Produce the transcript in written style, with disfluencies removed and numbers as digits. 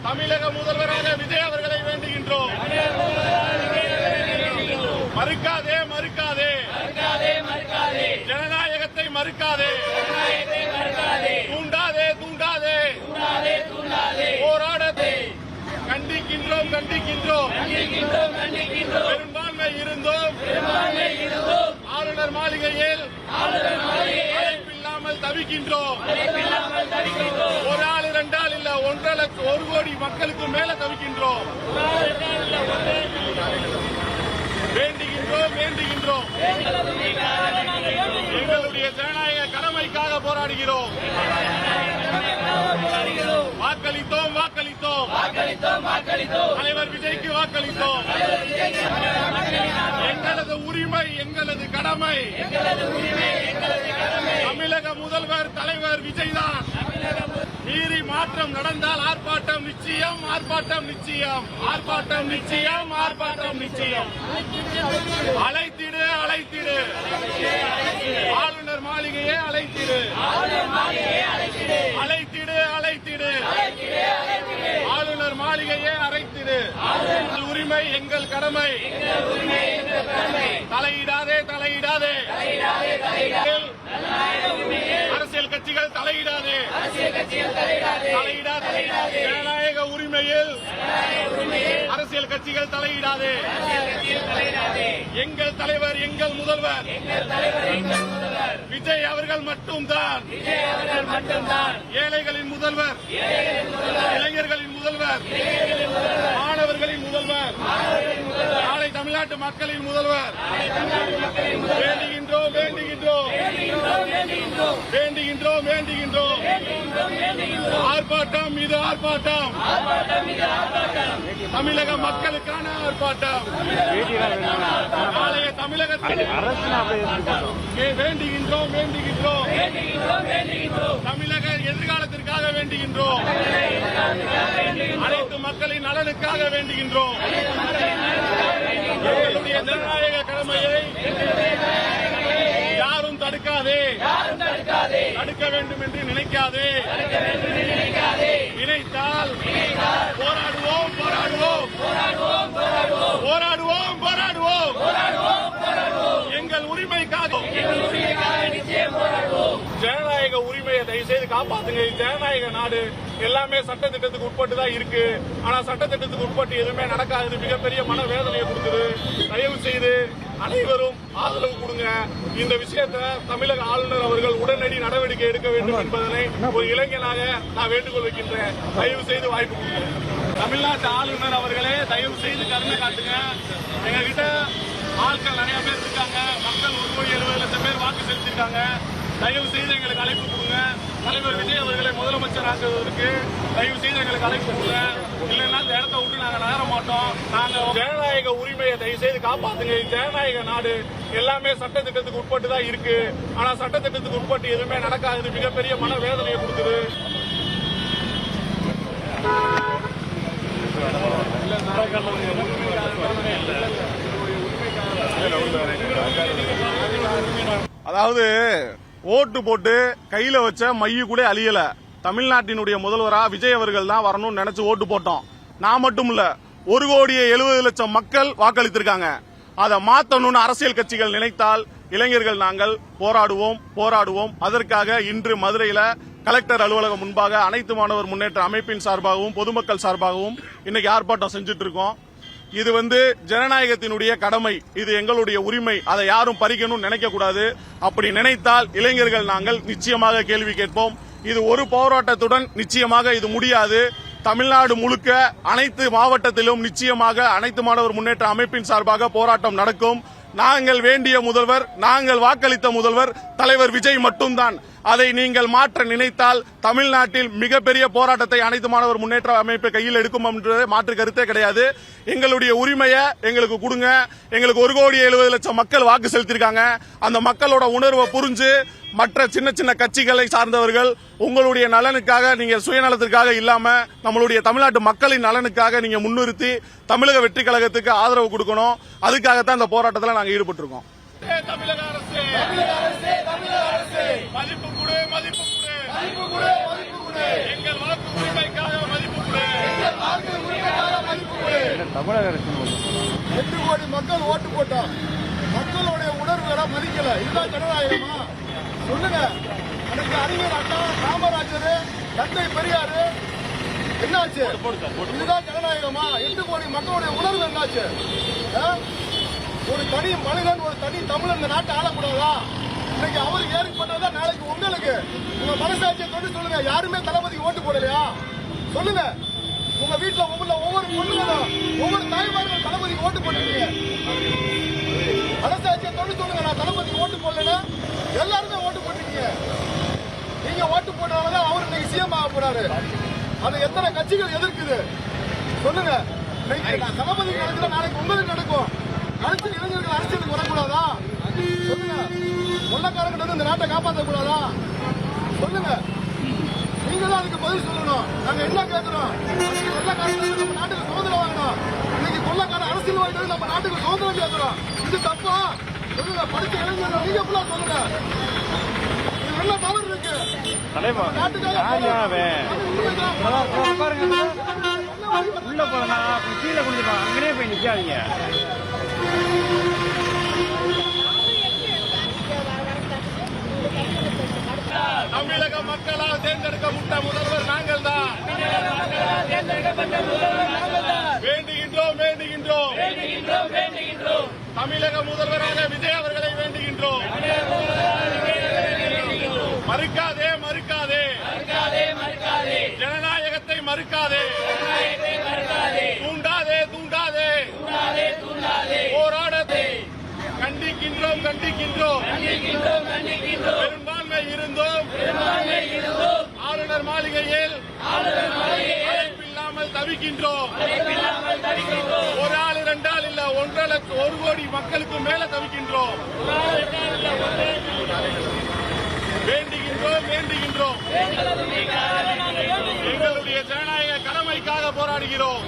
தமிழக முதல்வராக விஜய் அவர்களை வேண்டுகின்றோம். மறுக்காதே மறுக்காதே ஜனநாயகத்தை மறுக்காதே, தூண்டாதே தூண்டாதே போராடத்தை கண்டிக்கின்றோம் கண்டிக்கின்றோம். பெரும்பான்மை இருந்தோம் ஆளுநர் மாளிகையில் அழைப்பில்லாமல் தவிக்கின்றோம். ஒரு ஆள் 2 ஆள் இல்ல 1 கோடி மக்களுக்கு மேல தவிக்கின்றோம். வேண்டுகின்றோம் வேண்டுகின்றோம். எங்களுடைய ஜனநாயக கடமைக்காக போராடுகிறோம். வாக்களித்தோம் வாக்களித்தோம் தலைவர் விஜய்க்கு வாக்களித்தோம். எங்களது உரிமை எங்களது கடமை. தமிழக முதல்வர் தலைவர் விஜய் தான். மீறி மாற்றம் நடந்தால் ஆர்ப்பாட்டம் நிச்சயம், ஆர்ப்பாட்டம் நிச்சயம், ஆர்ப்பாட்டம் நிச்சயம், ஆர்ப்பாட்டம் நிச்சயம். அழைத்திடு அழைத்திடு ஆளுநர் மாளிகையே அழைத்திடு, அழைத்திடு அழைத்திடு ஆளுநர் மாளிகையே அழைத்திடு. உரிமை எங்கள் கடமை. தலையிடாதே தலையிடாதே அரசியல் கட்சிகள் தலையிடாதே தலையிடாதே. ஜனநாயக உரிமையில் அரசியல் கட்சிகள் தலையிடாதே. எங்கள் தலைவர் எங்கள் முதல்வர் விஜய் அவர்கள் மட்டும்தான். ஏழைகளின் முதல்வர், இளைஞர்களின் முதல்வர், மாணவர்களின் முதல்வர், நாளை தமிழ்நாட்டு மக்களின் முதல்வர். வேண்டுகின்றோம் வேண்டுகின்றோம் வேண்டுகின்றோம் வேண்டுகின்றோம். ஆர்ப்பாட்டம் இது ஆர்ப்பாட்டம், தமிழக மக்களுக்கான ஆர்ப்பாட்டம். நாளைய தமிழகத்தில் வேண்டுகின்றோம் வேண்டுகின்றோம். தமிழக எதிர்காலத்திற்காக வேண்டுகின்றோம். அனைத்து மக்களின் நலனுக்காக வேண்டுகின்றோம். எங்களுடைய ஜனநாயக கடமையை யாரும் தடுக்காதே, தடுக்க வேண்டும் என்று நினைக்காதே. நினைத்தால் போராடுவோம் போராடுவோம் போராடுவோம் போராடுவோம். எங்கள் உரிமைக்காக ஜனநாயக உரிமையை தயவு செய்து காப்பாத்துங்க. ஜனநாயக நாடு எல்லாமே சட்டத்திட்டத்துக்கு உட்பட்டு தான் இருக்கு. ஆனா சட்டத்திட்டத்துக்கு உட்பட்டு எதுவுமே நடக்காது. மிகப்பெரிய மனவேதனையை கொடுக்குது. தயவு செய்து அனைவரும் ஆதரவு கொடுங்க. இந்த விஷயத்தை தமிழக ஆளுநர் அவர்கள் உடனடி நடவடிக்கை எடுக்க வேண்டும் என்பதனை ஒரு இளைஞனாக நான் வேண்டுகோள் வைக்கின்றேன். தயவு செய்து வாய்ப்பு கொடுங்க. தமிழ்நாட்டு ஆளுநர் அவர்களே தயவு செய்து கருணை காட்டுங்க. எங்க கிட்ட ஆட்கள் நிறைய பேர் இருக்காங்க. மக்கள் 1,70,00,000 பேர் வாக்கு செலுத்திருக்காங்க. தயவு செய்து எங்களுக்கு அழைப்பு கொடுங்க. தலைவர் விஜய் அவர்களை முதலமைச்சர் ஆக்குவதற்கு தயவு செய்து எங்களுக்கு அழைப்பு கொடுங்க. இல்லைன்னா இந்த இடத்த விட்டு நாங்க நகர மாட்டோம். நாங்க ஜனநாயக உரிமையை தயவு செய்து காப்பாத்துங்க. ஜனநாயக நாடு எல்லாமே சட்டத்திட்டத்துக்கு உட்பட்டு தான் இருக்கு. ஆனா சட்டத்திட்டத்துக்கு உட்பட்டு எதுவுமே நடக்காது. மிகப்பெரிய மனவேதனையை கொடுக்குது. அதாவது ஓட்டு போட்டு கையில வச்ச மைய கூட அழியல. தமிழ்நாட்டினுடைய முதல்வரா விஜய் அவர்கள் தான் வரணும்னு நினைச்சு ஓட்டு போட்டோம். நான் மட்டும் இல்ல 1,70,00,000 மக்கள் வாக்களித்திருக்காங்க. அதை மாத்தணும்னு அரசியல் கட்சிகள் நினைத்தால் இளைஞர்கள் நாங்கள் போராடுவோம் போராடுவோம். அதற்காக இன்று மதுரையில கலெக்டர் அலுவலகம் முன்பாக அனைத்து மாணவர் முன்னேற்ற அமைப்பின் சார்பாகவும் பொதுமக்கள் சார்பாகவும் இன்னைக்கு ஆர்ப்பாட்டம் செஞ்சுட்டு இருக்கோம். இது ஜனநாயகத்தினுடைய கடமை. இது எங்களுடைய உரிமை. அதை யாரும் பறிக்கணும்னு நினைக்க கூடாது. அப்படி நினைத்தால் இளைஞர்கள் நாங்கள் நிச்சயமாக கேள்வி கேட்போம். இது ஒரு போராட்டத்துடன் நிச்சயமாக இது முடியாது. தமிழ்நாடு முழுக்க அனைத்து மாவட்டத்திலும் நிச்சயமாக அனைத்து மாணவர் முன்னேற்ற அமைப்பின் சார்பாக போராட்டம் நடக்கும். நாங்கள் வேண்டிய முதல்வர், நாங்கள் வாக்களித்த முதல்வர் தலைவர் விஜய் மட்டும்தான். அதை நீங்கள் மாற்ற நினைத்தால் தமிழ்நாட்டில் மிகப்பெரிய போராட்டத்தை அனைத்து மாணவர் முன்னேற்ற அமைப்பு கையில் எடுக்கும் என்ற மாற்று கருத்தே கிடையாது. எங்களுடைய உரிமையை எங்களுக்கு கொடுங்க. எங்களுக்கு 1,70,00,000 மக்கள் வாக்கு செலுத்திருக்காங்க. அந்த மக்களோட உணர்வை புரிஞ்சு மற்ற சின்ன சின்ன கட்சிகளை சார்ந்தவர்கள் உங்களுடைய நலனுக்காக, நீங்க சுயநலத்திற்காக இல்லாம நம்மளுடைய தமிழ்நாட்டு மக்களின் நலனுக்காக நீங்க முன்னிறுத்தி தமிழக வெற்றி கழகத்துக்கு ஆதரவு கொடுக்கணும். அதுக்காகத்தான் இந்த போராட்டத்தில் நாங்கள் ஈடுபட்டிருக்கோம். தமிழக அரசு மதிப்பு கொடு, மதிப்பு கொடு, எங்கள் வாக்கு உரிமைக்காக மதிப்பு கொடு. தமிழக அரசு 8 கோடி மக்கள் ஓட்டு போட்டோம். மக்களுடைய உணர்வுகளை மதிக்கல. இதுதான் ஜனநாயகமா? சொல்லுங்க. அன்னைக்கு அறிஞர் அண்ணா, காமராஜர், தந்தை பெரியாரு என்னாச்சு? இதுதான் ஜனநாயகமா? 8 கோடி மக்களுடைய உணர்வு என்னாச்சு? ஒரு தனி மனிதன், ஒரு தனி தமிழன் இந்த நாட்டை ஆளக்கூடாதா? இன்னைக்கு அவருக்கு ஏற்பட்டதா நாளைக்கு உங்களுக்கு. உங்க மனசாட்சியை தொட்டு சொல்லுங்க. யாருமே தளபதிக்கு ஓட்டு போடலையா? சொல்லுங்க. உங்க வீட்டுல ஒவ்வொரு பொண்ணுங்களும், ஒவ்வொரு தாய்மார்களும் தளபதிக்கு ஓட்டு போட்டுருக்கீங்க. மனசாட்சியை தொட்டு சொல்லுங்க. நான் தளபதிக்கு ஓட்டு போடலன்னா எல்லாருமே ஓட்டு போட்டிருக்கீங்க. நீங்க ஓட்டு போட்டனாலதான் அவர் இன்னைக்கு சிஎம் ஆக போறாரு. அது எத்தனை கட்சிகள் எதிர்க்குது சொல்லுங்க. தளபதிக்கு நடக்கிற நாளைக்கு உங்களுக்கு நடக்கும். அரசியல் இளைஞர்கள் அரசியலுக்கு வரக்கூடாதா? சொல்லுங்க. கொள்ளக்காரங்க இந்த நாட்டை காப்பாற்ற கூடாதா? சொல்லுங்க. நீங்க தான் அதுக்கு பதில் சொல்லணும். நாங்க என்ன கேட்கிறோம்? கொள்ளக்காரங்க நம்ம நாட்டுக்கு சுதந்திரம் வாங்கணும். இன்னைக்கு கொள்ளக்கார அரசியல்வாதிகள் நம்ம நாட்டுக்கு சுதந்திரம் கேட்கிறோம். இது தப்பா? சொல்லுங்க. படிச்ச இளைஞர்கள் நீங்க ஃபுல்லா சொல்லுங்க. இது என்ன தவறு இருக்கு? உள்ள போனா கீழே குடிச்சிருப்பாங்க. அங்கேயே போய் நிக்காதீங்க. தமிழக மக்களால் தேர்ந்தெடுக்கப்பட்ட முதல்வர் நாங்கள் தான். வேண்டுகின்றோம் வேண்டுகின்றோம் தமிழக முதல்வராக விஜய் அவர்களை வேண்டுகின்றோம். மறுக்காதே மறுக்காதே ஜனநாயகத்தை மறுக்காதே, தூண்டாதே தூண்டாதே போராடத்தை கண்டிக்கின்றோம் கண்டிக்கின்றோம். பெரும்பான்மை இருந்தோம் ஆளுநர் மாளிகையில் அழைப்பில்லாமல் தவிக்கின்றோம். ஒரு ஆள் 2 ஆள் இல்ல 1 கோடி மக்களுக்கு மேல தவிக்கின்றோம். வேண்டுகின்றோம் வேண்டுகின்றோம் எங்களுடைய ஜனநாயக கடமைக்காக போராடுகிறோம்.